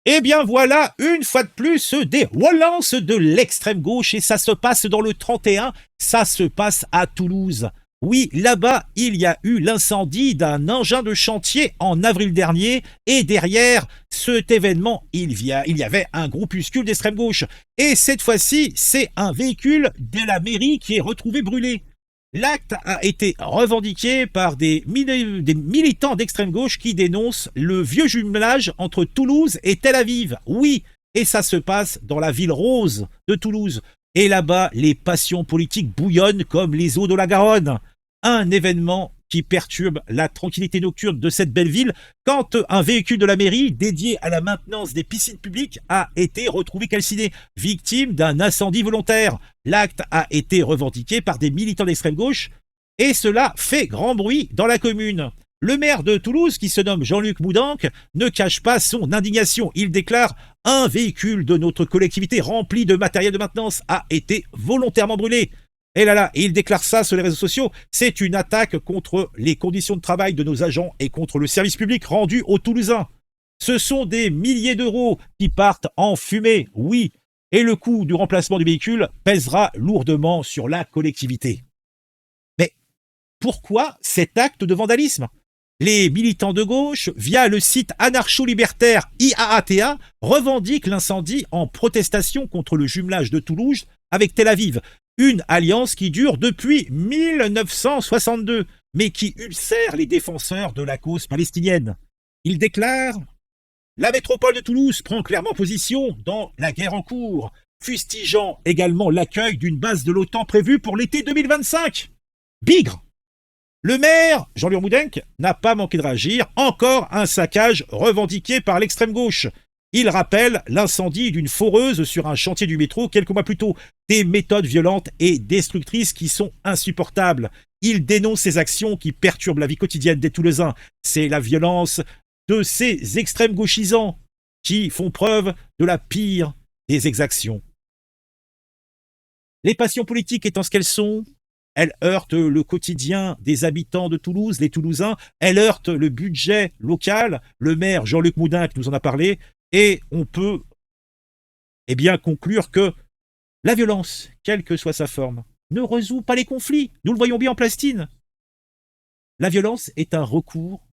Eh bien voilà, une fois de plus, des violences de l'extrême gauche et ça se passe dans le 31, ça se passe à Toulouse. Oui, là-bas, il y a eu l'incendie d'un engin de chantier en avril dernier et derrière cet événement, il y avait un groupuscule d'extrême gauche. Et cette fois-ci, c'est un véhicule de la mairie qui est retrouvé brûlé. L'acte a été revendiqué par des militants d'extrême gauche qui dénoncent le vieux jumelage entre Toulouse et Tel Aviv. Oui, et ça se passe dans la ville rose de Toulouse. Et là-bas, les passions politiques bouillonnent comme les eaux de la Garonne. Un événement qui perturbe la tranquillité nocturne de cette belle ville quand un véhicule de la mairie dédié à la maintenance des piscines publiques a été retrouvé calciné, victime d'un incendie volontaire. L'acte a été revendiqué par des militants d'extrême gauche et cela fait grand bruit dans la commune. Le maire de Toulouse, qui se nomme Jean-Luc Moudanque, ne cache pas son indignation. Il déclare « Un véhicule de notre collectivité rempli de matériel de maintenance a été volontairement brûlé ». Et là, il déclare ça sur les réseaux sociaux. C'est une attaque contre les conditions de travail de nos agents et contre le service public rendu aux Toulousains. Ce sont des milliers d'euros qui partent en fumée, oui. Et le coût du remplacement du véhicule pèsera lourdement sur la collectivité. Mais pourquoi cet acte de vandalisme? Les militants de gauche, via le site anarcho-libertaire IAATA, revendiquent l'incendie en protestation contre le jumelage de Toulouse avec Tel Aviv. Une alliance qui dure depuis 1962, mais qui ulcère les défenseurs de la cause palestinienne. Il déclare « La métropole de Toulouse prend clairement position dans la guerre en cours, fustigeant également l'accueil d'une base de l'OTAN prévue pour l'été 2025. » Bigre! Le maire, Jean-Luc Moudenc, n'a pas manqué de réagir. Encore un saccage revendiqué par l'extrême gauche. Il rappelle l'incendie d'une foreuse sur un chantier du métro quelques mois plus tôt. Des méthodes violentes et destructrices qui sont insupportables. Il dénonce ces actions qui perturbent la vie quotidienne des Toulousains. C'est la violence de ces extrêmes gauchisants qui font preuve de la pire des exactions. Les passions politiques étant ce qu'elles sont, elles heurtent le quotidien des habitants de Toulouse, les Toulousains, elles heurtent le budget local. Le maire Jean-Luc Moudenc nous en a parlé. Et on peut conclure que la violence, quelle que soit sa forme, ne résout pas les conflits. Nous le voyons bien en Palestine. La violence est un recours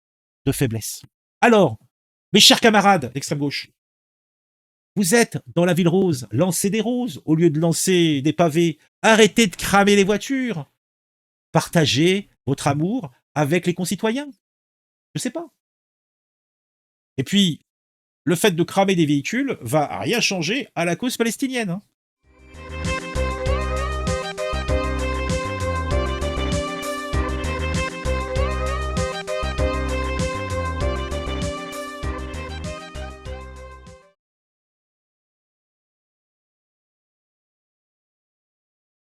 de faiblesse. Alors, mes chers camarades d'extrême gauche, vous êtes dans la ville rose, lancez des roses au lieu de lancer des pavés. Arrêtez de cramer les voitures. Partagez votre amour avec les concitoyens. Je sais pas. Et puis, le fait de cramer des véhicules va rien changer à la cause palestinienne.